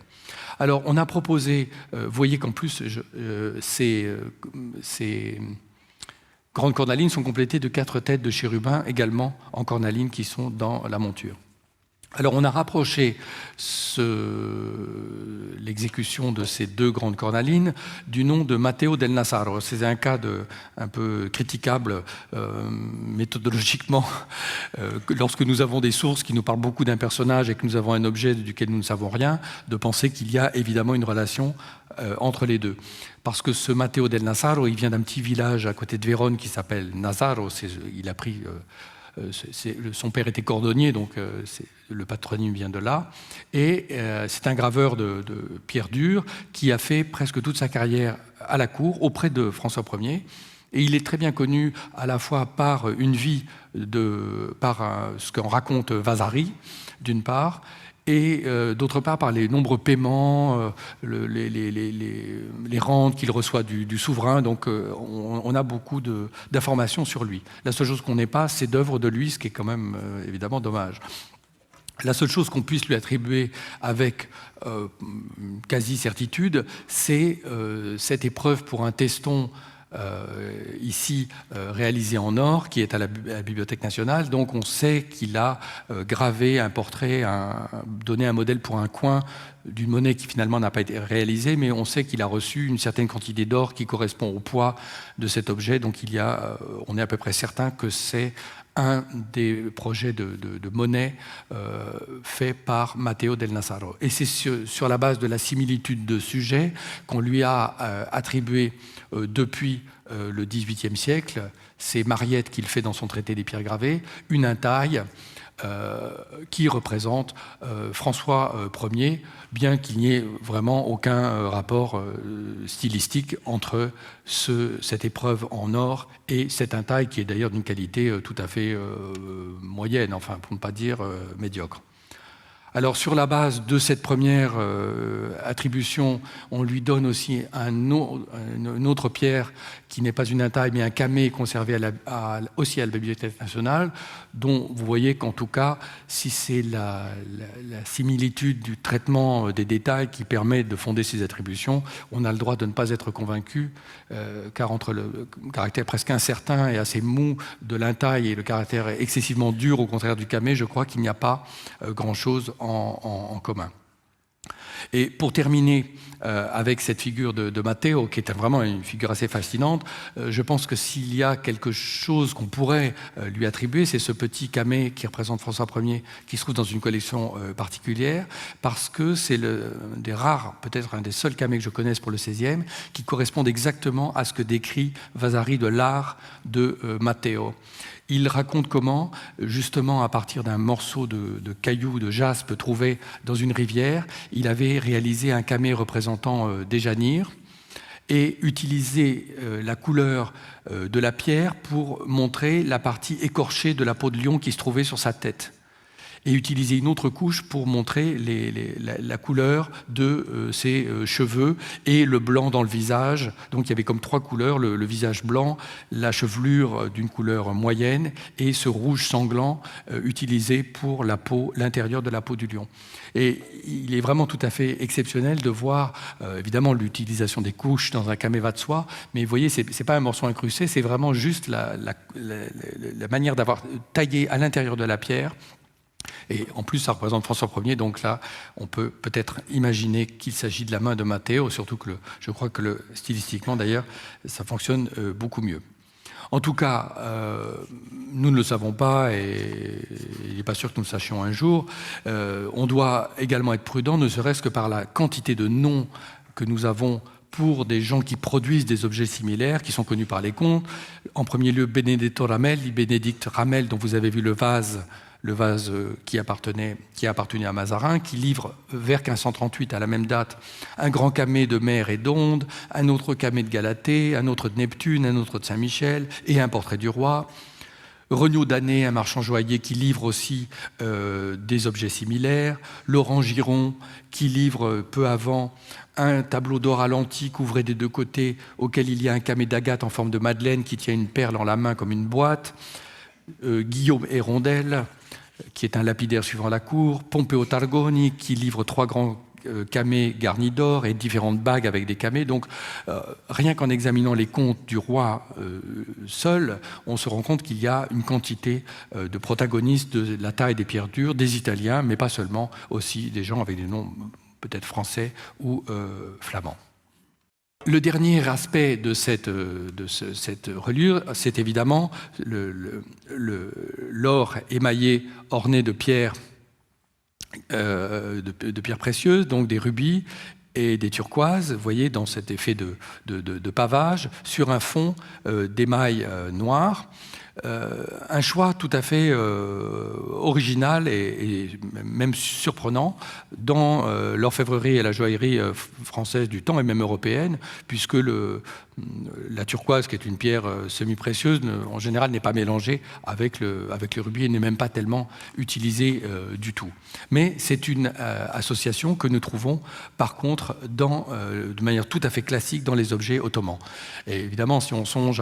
Alors, on a proposé, vous voyez qu'en plus, ces grandes cornalines sont complétées de 4 têtes de chérubins, également en cornaline, qui sont dans la monture. Alors on a rapproché l'exécution de ces deux grandes cornalines du nom de Matteo del Nassaro. C'est un cas un peu critiquable méthodologiquement lorsque nous avons des sources qui nous parlent beaucoup d'un personnage et que nous avons un objet duquel nous ne savons rien, de penser qu'il y a évidemment une relation entre les deux. Parce que ce Matteo del Nassaro, il vient d'un petit village à côté de Vérone qui s'appelle Nazzaro. Il a pris... son père était cordonnier, donc le patronyme vient de là. Et c'est un graveur de pierre dure qui a fait presque toute sa carrière à la cour, auprès de François Ier. Et il est très bien connu à la fois par une vie, par ce qu'en raconte Vasari, d'une part, et d'autre part par les nombreux paiements, les rentes qu'il reçoit du souverain. Donc on a beaucoup d'informations sur lui. La seule chose qu'on n'ait pas, c'est d'œuvres de lui, ce qui est quand même évidemment dommage. La seule chose qu'on puisse lui attribuer avec quasi-certitude, c'est cette épreuve pour un teston ici réalisé en or, qui est à la Bibliothèque nationale. Donc on sait qu'il a gravé un portrait, donné un modèle pour un coin d'une monnaie qui finalement n'a pas été réalisée, mais on sait qu'il a reçu une certaine quantité d'or qui correspond au poids de cet objet. Donc on est à peu près certain que c'est un des projets de monnaie fait par Matteo del Nassaro. Et c'est sur la base de la similitude de sujet qu'on lui a attribué depuis le XVIIIe siècle, c'est Mariette qui le fait dans son traité des pierres gravées, une intaille qui représente François Ier, bien qu'il n'y ait vraiment aucun rapport stylistique entre cette épreuve en or et cette intaille qui est d'ailleurs d'une qualité tout à fait moyenne, enfin pour ne pas dire médiocre. Alors sur la base de cette première attribution, on lui donne aussi une autre pierre qui n'est pas une intaille mais un camée conservé aussi à la Bibliothèque nationale, dont vous voyez qu'en tout cas, si c'est la similitude du traitement des détails qui permet de fonder ces attributions, on a le droit de ne pas être convaincu, car entre le caractère presque incertain et assez mou de l'intaille et le caractère excessivement dur au contraire du camée, je crois qu'il n'y a pas grand-chose en commun. Et pour terminer avec cette figure de Matteo, qui est vraiment une figure assez fascinante, je pense que s'il y a quelque chose qu'on pourrait lui attribuer, c'est ce petit camée qui représente François Ier, qui se trouve dans une collection particulière, parce que c'est des rares, peut-être un des seuls camés que je connaisse pour le XVIe, qui correspondent exactement à ce que décrit Vasari de l'art de Matteo. Il raconte comment, justement à partir d'un morceau de cailloux, de jaspe trouvé dans une rivière, il avait réalisé un camée représentant Déjanire et utilisé la couleur de la pierre pour montrer la partie écorchée de la peau de lion qui se trouvait sur sa tête. Et utiliser une autre couche pour montrer la couleur de ses cheveux et le blanc dans le visage. Donc il y avait comme trois couleurs, le visage blanc, la chevelure d'une couleur moyenne et ce rouge sanglant utilisé pour la peau, l'intérieur de la peau du lion. Et il est vraiment tout à fait exceptionnel de voir, évidemment, l'utilisation des couches dans un camée va de soi, mais vous voyez, c'est pas un morceau incrusté, c'est vraiment juste la manière d'avoir taillé à l'intérieur de la pierre. Et en plus, ça représente François Ier, donc là, on peut peut-être imaginer qu'il s'agit de la main de Matteo, surtout que je crois que stylistiquement, d'ailleurs, ça fonctionne beaucoup mieux. En tout cas, nous ne le savons pas et il n'est pas sûr que nous le sachions un jour. On doit également être prudent, ne serait-ce que par la quantité de noms que nous avons pour des gens qui produisent des objets similaires, qui sont connus par les contes. En premier lieu, Benedetto Ramelli, Bénédicte Ramel, dont vous avez vu le vase qui appartenait à Mazarin, qui livre vers 1538, à la même date, un grand camée de mer et d'onde, un autre camée de Galatée, un autre de Neptune, un autre de Saint-Michel, et un portrait du roi. Regnault d'Année, un marchand joaillier qui livre aussi des objets similaires. Laurent Giron, qui livre peu avant un tableau d'or à lentilles couvré des deux côtés, auquel il y a un camée d'agate en forme de madeleine qui tient une perle en la main comme une boîte. Guillaume Hérondel, qui est un lapidaire suivant la cour, Pompeo Targoni, qui livre trois grands camées garnies d'or et différentes bagues avec des camées. Donc, rien qu'en examinant les comptes du roi seul, on se rend compte qu'il y a une quantité de protagonistes de la taille des pierres dures, des Italiens, mais pas seulement, aussi des gens avec des noms peut-être français ou flamands. Le dernier aspect de cette reliure, c'est évidemment l'or émaillé orné de pierres, de pierres précieuses, donc des rubis et des turquoises, vous voyez, dans cet effet de pavage, sur un fond d'émail noir. Un choix tout à fait original et même surprenant dans l'orfèvrerie et la joaillerie française du temps et même européenne, puisque la turquoise, qui est une pierre semi-précieuse, en général n'est pas mélangée avec le rubis et n'est même pas tellement utilisée du tout. Mais c'est une association que nous trouvons par contre de manière tout à fait classique dans les objets ottomans. Et évidemment, si on songe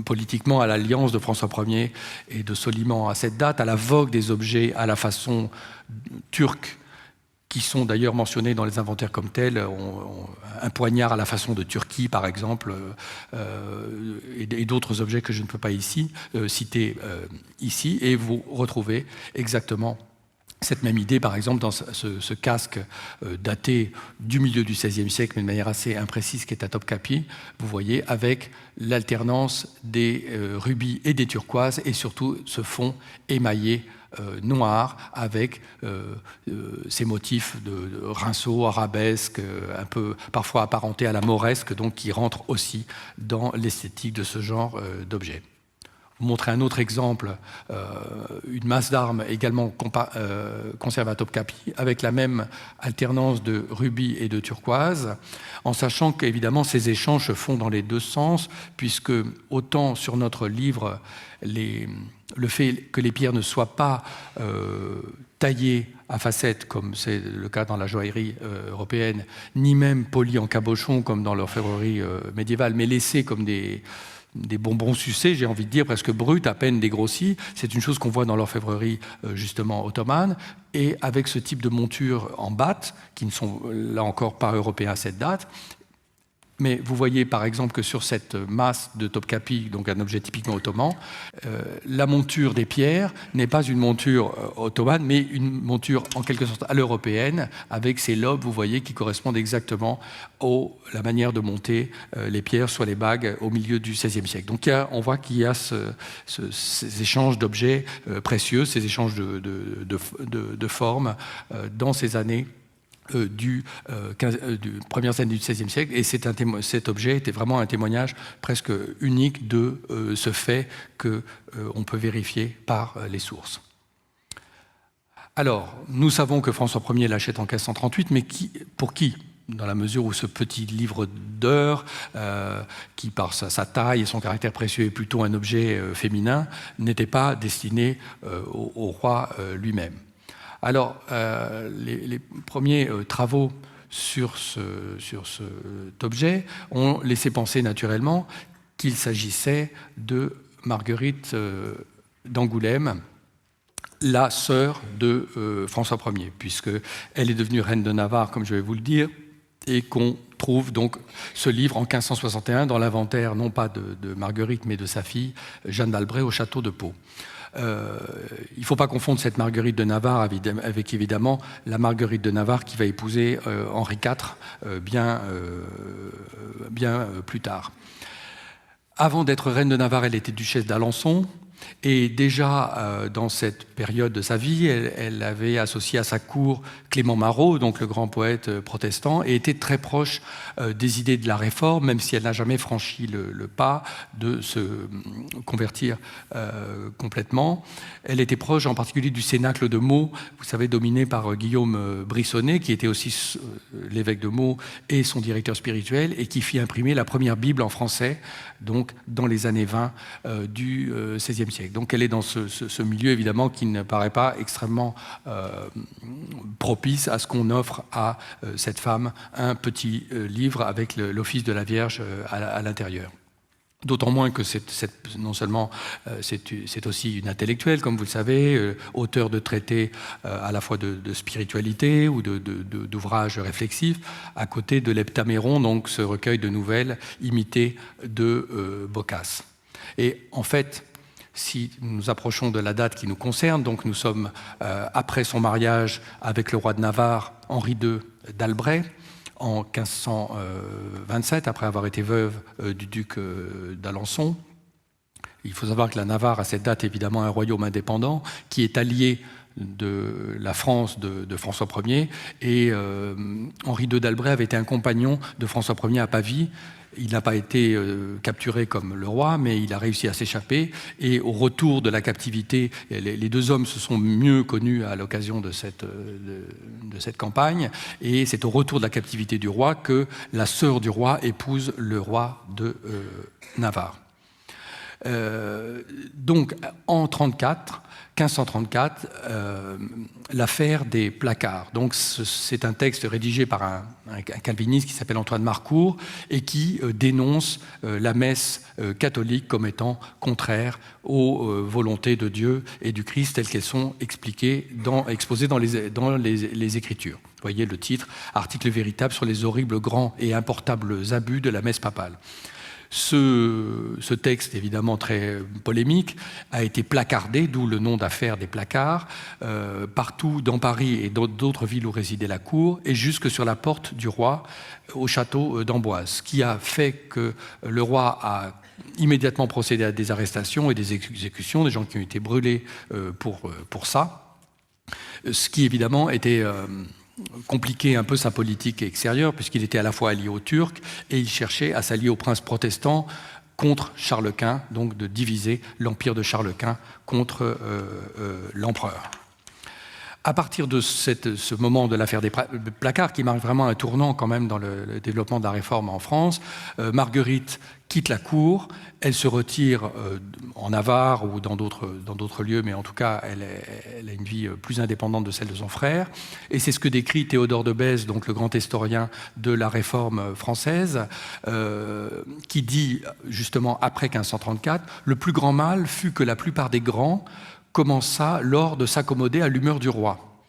politiquement à l'alliance de François Ier et de Soliman à cette date, à la vogue des objets à la façon turque, qui sont d'ailleurs mentionnés dans les inventaires comme tels, un poignard à la façon de Turquie par exemple, et d'autres objets que je ne peux pas citer ici, et vous retrouvez exactement cette même idée, par exemple, dans ce casque daté du milieu du XVIe siècle, mais de manière assez imprécise, qui est à Topkapi, vous voyez, avec l'alternance des rubis et des turquoises, et surtout ce fond émaillé noir, avec ces motifs de rinceaux, arabesques, un peu parfois apparentés à la mauresque, donc qui rentrent aussi dans l'esthétique de ce genre d'objet. Vous montrer un autre exemple, une masse d'armes également conservée à Topkapi, avec la même alternance de rubis et de turquoise, en sachant qu'évidemment ces échanges se font dans les deux sens, puisque autant sur notre livre, le fait que les pierres ne soient pas taillées à facettes, comme c'est le cas dans la joaillerie européenne, ni même polies en cabochon, comme dans l'orfèvrerie médiévale, mais laissées comme des bonbons sucés, j'ai envie de dire, presque bruts, à peine dégrossis. C'est une chose qu'on voit dans l'orfèvrerie justement ottomane, et avec ce type de monture en batte, qui ne sont là encore pas européens à cette date. Mais vous voyez par exemple que sur cette masse de Topkapi, donc un objet typiquement ottoman, la monture des pierres n'est pas une monture ottomane, mais une monture en quelque sorte à l'européenne, avec ces lobes, vous voyez, qui correspondent exactement à la manière de monter les pierres, soit les bagues, au milieu du XVIe siècle. Donc on voit qu'il y a ces échanges d'objets précieux, ces échanges de formes dans ces années du première année du XVIe siècle, et cet objet était vraiment un témoignage presque unique de ce fait qu'on peut vérifier par les sources. Alors, nous savons que François Ier l'achète en 1538, mais pour qui ? Dans la mesure où ce petit livre d'heures, qui par sa taille et son caractère précieux est plutôt un objet féminin, n'était pas destiné au roi lui-même. Alors, les premiers travaux sur cet objet ont laissé penser naturellement qu'il s'agissait de Marguerite d'Angoulême, la sœur de François Ier, puisqu'elle est devenue reine de Navarre, comme je vais vous le dire, et qu'on trouve donc ce livre en 1561 dans l'inventaire, non pas de Marguerite, mais de sa fille, Jeanne d'Albret, au château de Pau. Il ne faut pas confondre cette Marguerite de Navarre avec évidemment la Marguerite de Navarre qui va épouser Henri IV bien plus tard. Avant d'être reine de Navarre, elle était duchesse d'Alençon. Et déjà, dans cette période de sa vie, elle avait associé à sa cour Clément Marot, donc le grand poète protestant, et était très proche des idées de la Réforme, même si elle n'a jamais franchi le pas de se convertir complètement. Elle était proche en particulier du Cénacle de Meaux, vous savez, dominé par Guillaume Brissonnet, qui était aussi l'évêque de Meaux et son directeur spirituel, et qui fit imprimer la première Bible en français, donc dans les années 20 du XVIe siècle. Donc elle est dans ce milieu, évidemment, qui ne paraît pas extrêmement propice à ce qu'on offre à cette femme, un petit livre avec l'office de la Vierge à l'intérieur. D'autant moins que non seulement c'est aussi une intellectuelle, comme vous le savez, auteur de traités à la fois de spiritualité ou d'ouvrages réflexifs, à côté de l'Heptaméron, donc ce recueil de nouvelles imité de Boccace. Et en fait, si nous approchons de la date qui nous concerne, donc nous sommes après son mariage avec le roi de Navarre, Henri II d'Albret, en 1527, après avoir été veuve du duc d'Alençon. Il faut savoir que la Navarre, à cette date, est évidemment un royaume indépendant qui est allié de la France de François Ier. Et Henri II d'Albret avait été un compagnon de François Ier à Pavie. Il n'a pas été capturé comme le roi, mais il a réussi à s'échapper. Et au retour de la captivité, les deux hommes se sont mieux connus à l'occasion de cette campagne. Et c'est au retour de la captivité du roi que la sœur du roi épouse le roi de Navarre. Donc, en 1534, l'affaire des placards. Donc, c'est un texte rédigé par un calviniste qui s'appelle Antoine Marcourt et qui dénonce la messe catholique comme étant contraire aux volontés de Dieu et du Christ telles qu'elles sont exposées dans les Écritures. Vous voyez le titre, « Article véritable sur les horribles, grands et importables abus de la messe papale ». Ce texte, évidemment très polémique, a été placardé, d'où le nom d'affaire des placards, partout dans Paris et dans d'autres villes où résidait la cour, et jusque sur la porte du roi au château d'Amboise, ce qui a fait que le roi a immédiatement procédé à des arrestations et des exécutions, des gens qui ont été brûlés pour ça, ce qui évidemment était compliqué un peu sa politique extérieure, puisqu'il était à la fois allié aux Turcs et il cherchait à s'allier aux princes protestants contre Charles Quint, donc de diviser l'empire de Charles Quint contre l'empereur. À partir de ce moment de l'affaire des placards, qui marque vraiment un tournant quand même dans le développement de la réforme en France, Marguerite quitte la cour, elle se retire en Navarre ou dans d'autres lieux, mais en tout cas, elle a une vie plus indépendante de celle de son frère. Et c'est ce que décrit Théodore de Bèze, donc le grand historien de la réforme française, qui dit justement après 1534, « Le plus grand mal fut que la plupart des grands commença lors de s'accommoder à l'humeur du roi,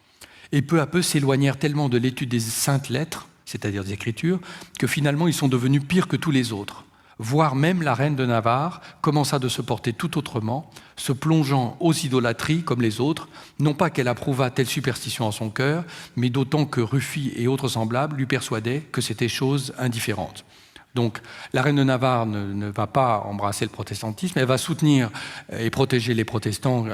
et peu à peu s'éloignèrent tellement de l'étude des saintes lettres, c'est-à-dire des Écritures, que finalement ils sont devenus pires que tous les autres. Voire même la reine de Navarre commença de se porter tout autrement, se plongeant aux idolâtries comme les autres, non pas qu'elle approuvât telle superstition en son cœur, mais d'autant que Ruffy et autres semblables lui persuadaient que c'était chose indifférente. » Donc la reine de Navarre ne va pas embrasser le protestantisme, elle va soutenir et protéger les protestants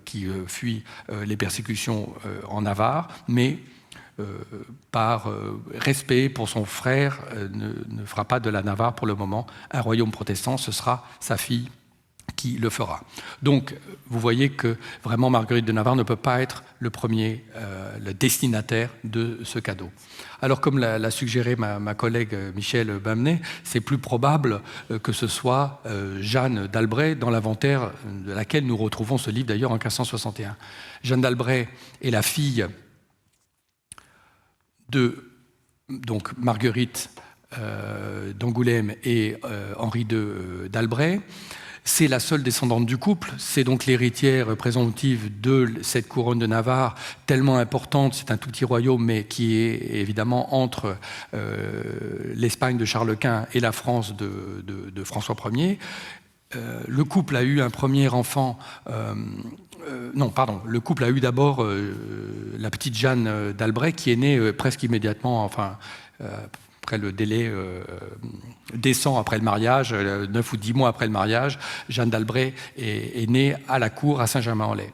qui fuient les persécutions en Navarre, mais par respect pour son frère, ne fera pas de la Navarre pour le moment un royaume protestant, ce sera sa fille qui le fera. Donc, vous voyez que vraiment Marguerite de Navarre ne peut pas être le premier, le destinataire de ce cadeau. Alors, comme l'a suggéré ma collègue Michel Bamenet, c'est plus probable que ce soit Jeanne d'Albret, dans l'inventaire de laquelle nous retrouvons ce livre d'ailleurs en 1561. Jeanne d'Albret est la fille de donc Marguerite d'Angoulême et Henri II d'Albret. C'est la seule descendante du couple, c'est donc l'héritière présomptive de cette couronne de Navarre, tellement importante, c'est un tout petit royaume, mais qui est évidemment entre l'Espagne de Charles Quint et la France de François Ier. Le couple a eu un premier enfant, le couple a eu d'abord la petite Jeanne d'Albret qui est née presque immédiatement, après le délai décent après le mariage, 9 ou 10 mois après le mariage, Jeanne d'Albret est née à la cour à Saint-Germain-en-Laye.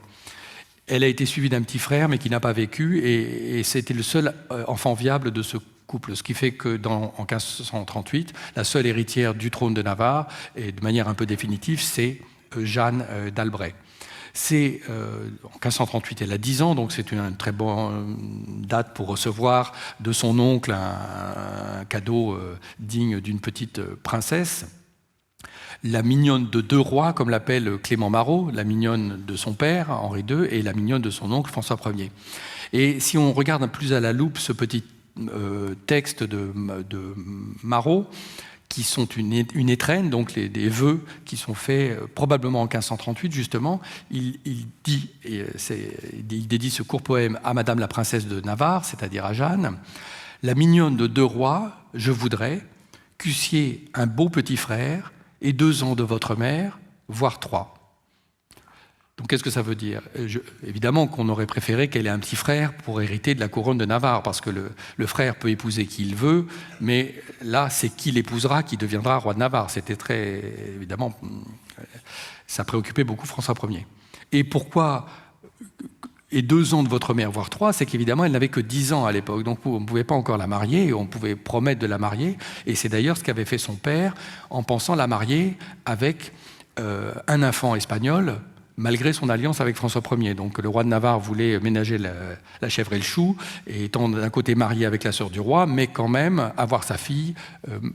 Elle a été suivie d'un petit frère, mais qui n'a pas vécu, et c'était le seul enfant viable de ce couple, ce qui fait que en 1538, la seule héritière du trône de Navarre, et de manière un peu définitive, c'est Jeanne d'Albret. C'est en 1538, elle a 10 ans, donc c'est une très bonne date pour recevoir de son oncle un cadeau digne d'une petite princesse. La mignonne de deux rois, comme l'appelle Clément Marot, la mignonne de son père, Henri II, et la mignonne de son oncle, François Ier. Et si on regarde plus à la loupe ce petit texte de Marot, qui sont une étrenne, donc des vœux qui sont faits probablement en 1538, justement. Il dédie ce court poème à Madame la princesse de Navarre, c'est-à-dire à Jeanne. « La mignonne de 2 rois, je voudrais qu'eussiez un beau petit frère et 2 ans de votre mère, voire 3. » Donc qu'est-ce que ça veut dire ? Évidemment qu'on aurait préféré qu'elle ait un petit frère pour hériter de la couronne de Navarre, parce que le frère peut épouser qui il veut, mais là, c'est qui l'épousera qui deviendra roi de Navarre. C'était très... Évidemment, ça préoccupait beaucoup François Ier. Et pourquoi et 2 ans de votre mère, voire 3, c'est qu'évidemment, elle n'avait que 10 ans à l'époque, donc on ne pouvait pas encore la marier, on pouvait promettre de la marier, et c'est d'ailleurs ce qu'avait fait son père en pensant la marier avec un enfant espagnol, malgré son alliance avec François Ier. Donc le roi de Navarre voulait ménager la chèvre et le chou, et étant d'un côté marié avec la sœur du roi, mais quand même avoir sa fille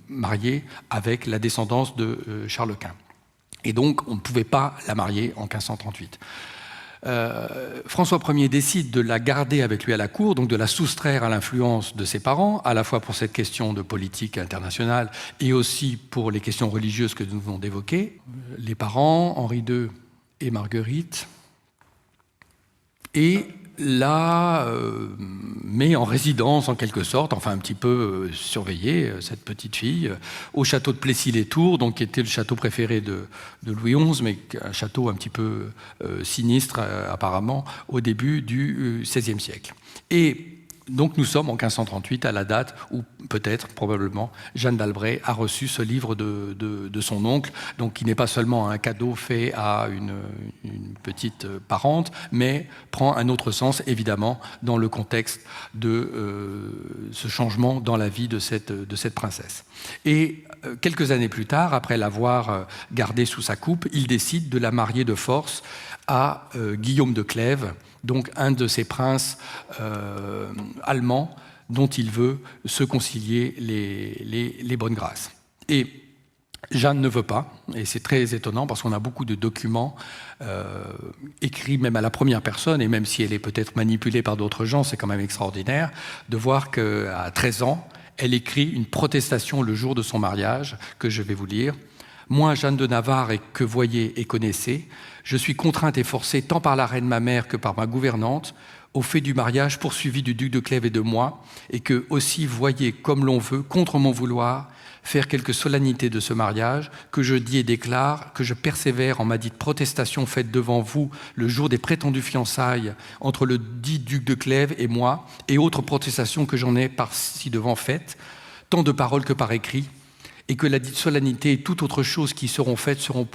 mariée avec la descendance de Charles Quint. Et donc on ne pouvait pas la marier en 1538. François Ier décide de la garder avec lui à la cour, donc de la soustraire à l'influence de ses parents, à la fois pour cette question de politique internationale et aussi pour les questions religieuses que nous venons d'évoquer. Les parents, Henri II et Marguerite, et la met en résidence en quelque sorte, enfin un petit peu surveillée, cette petite fille, au château de Plessis-les-Tours, donc qui était le château préféré de Louis XI, mais un château un petit peu sinistre apparemment au début du XVIe siècle. Et donc nous sommes en 1538 à la date où peut-être, probablement, Jeanne d'Albret a reçu ce livre de son oncle, donc qui n'est pas seulement un cadeau fait à une petite parente, mais prend un autre sens, évidemment, dans le contexte de ce changement dans la vie de cette princesse. Et quelques années plus tard, après l'avoir gardée sous sa coupe, il décide de la marier de force à Guillaume de Clèves, donc un de ces princes allemands dont il veut se concilier les bonnes grâces. Et Jeanne ne veut pas, et c'est très étonnant parce qu'on a beaucoup de documents écrits même à la première personne, et même si elle est peut-être manipulée par d'autres gens, c'est quand même extraordinaire de voir qu'à 13 ans, elle écrit une protestation le jour de son mariage, que je vais vous lire. « Moi, Jeanne de Navarre, et que voyez et connaissez, je suis contrainte et forcée tant par la reine ma mère que par ma gouvernante au fait du mariage poursuivi du duc de Clèves et de moi, et que aussi voyez comme l'on veut, contre mon vouloir, faire quelque solennité de ce mariage, que je dis et déclare, que je persévère en ma dite protestation faite devant vous le jour des prétendues fiançailles entre le dit duc de Clèves et moi, et autres protestations que j'en ai par-ci devant faites, tant de paroles que par écrit, et que la dite solennité et toute autre chose qui seront faites seront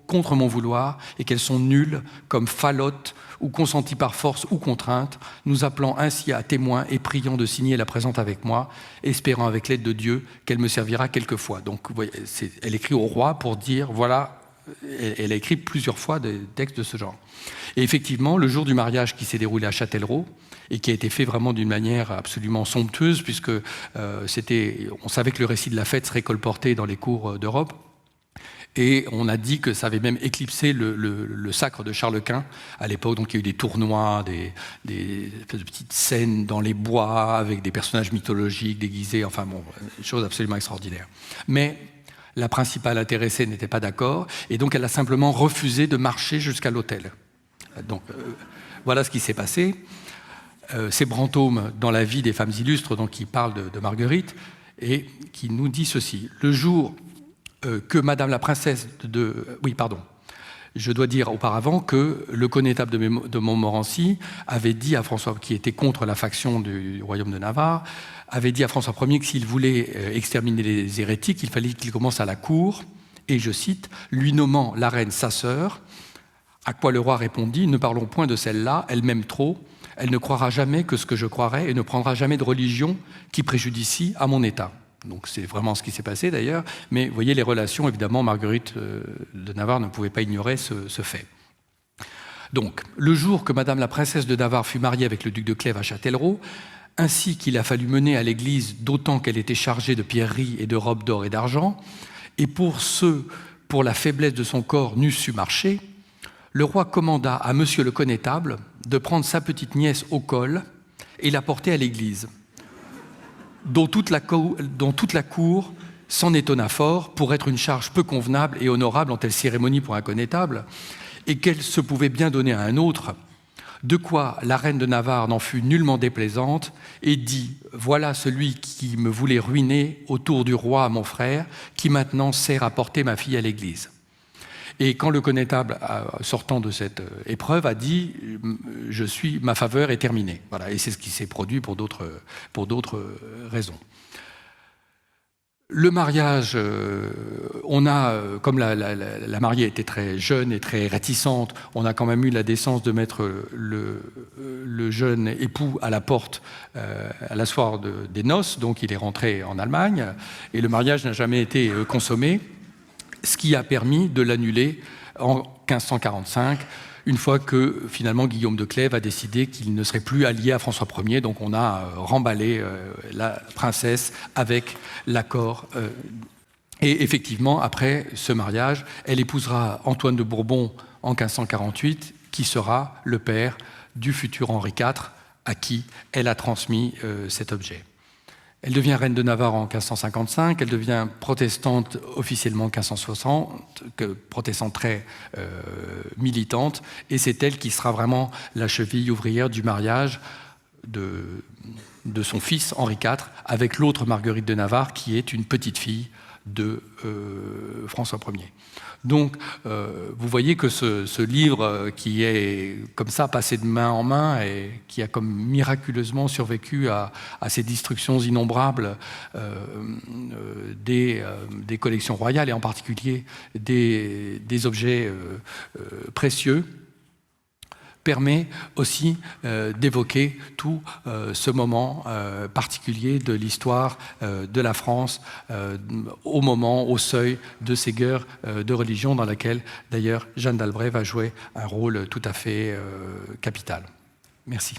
contre mon vouloir, et qu'elles sont nulles, comme falottes, ou consenties par force ou contrainte, nous appelant ainsi à témoin et priant de signer la présente avec moi, espérant avec l'aide de Dieu qu'elle me servira quelquefois. Donc, vous voyez, elle écrit au roi pour dire, voilà, elle a écrit plusieurs fois des textes de ce genre. Et effectivement, le jour du mariage qui s'est déroulé à Châtellerault, et qui a été fait vraiment d'une manière absolument somptueuse, puisque on savait que le récit de la fête serait colporté dans les cours d'Europe, et on a dit que ça avait même éclipsé le sacre de Charles Quint à l'époque. Donc il y a eu des tournois, des petites scènes dans les bois avec des personnages mythologiques déguisés, enfin bon, une chose absolument extraordinaire. Mais la principale intéressée n'était pas d'accord, et donc elle a simplement refusé de marcher jusqu'à l'autel. Donc voilà ce qui s'est passé. C'est Brantôme, dans la vie des femmes illustres, donc, qui parle de Marguerite, et qui nous dit ceci. Le jour que Madame la princesse de... Oui, pardon. Je dois dire auparavant que le connétable de Montmorency avait dit à François, qui était contre la faction du royaume de Navarre, avait dit à François Ier que s'il voulait exterminer les hérétiques, il fallait qu'il commence à la cour, et je cite, lui nommant la reine sa sœur, à quoi le roi répondit, ne parlons point de celle-là, elle m'aime trop, elle ne croira jamais que ce que je croirais et ne prendra jamais de religion qui préjudicie à mon état. Donc c'est vraiment ce qui s'est passé d'ailleurs, mais vous voyez les relations, évidemment, Marguerite de Navarre ne pouvait pas ignorer ce fait. Donc, le jour que Madame la princesse de Navarre fut mariée avec le duc de Clèves à Châtellerault, ainsi qu'il a fallu mener à l'église d'autant qu'elle était chargée de pierreries et de robes d'or et d'argent, et pour la faiblesse de son corps, n'eût su marcher, le roi commanda à monsieur le connétable de prendre sa petite nièce au col et la porter à l'église, dont toute la cour s'en étonna fort pour être une charge peu convenable et honorable en telle cérémonie pour un connétable, et qu'elle se pouvait bien donner à un autre, de quoi la reine de Navarre n'en fut nullement déplaisante et dit « Voilà celui qui me voulait ruiner autour du roi, mon frère, qui maintenant sert à porter ma fille à l'église. » Et quand le connétable, sortant de cette épreuve, a dit « ma faveur est terminée ». Voilà, et c'est ce qui s'est produit pour d'autres raisons. Le mariage, comme la mariée était très jeune et très réticente, on a quand même eu la décence de mettre le jeune époux à la porte à la soirée des noces, donc il est rentré en Allemagne, et le mariage n'a jamais été consommé, ce qui a permis de l'annuler en 1545, une fois que finalement Guillaume de Clèves a décidé qu'il ne serait plus allié à François Ier, donc on a remballé la princesse avec l'accord. Et effectivement, après ce mariage, elle épousera Antoine de Bourbon en 1548, qui sera le père du futur Henri IV, à qui elle a transmis cet objet. Elle devient reine de Navarre en 1555, elle devient protestante officiellement en 1560, protestante très militante, et c'est elle qui sera vraiment la cheville ouvrière du mariage de son fils Henri IV avec l'autre Marguerite de Navarre, qui est une petite fille de François Ier. Donc, vous voyez que ce livre qui est comme ça passé de main en main et qui a comme miraculeusement survécu à ces destructions innombrables des collections royales et en particulier des objets précieux, permet aussi d'évoquer tout ce moment particulier de l'histoire de la France au seuil de ces guerres de religion dans laquelle d'ailleurs Jeanne d'Albret va jouer un rôle tout à fait capital. Merci.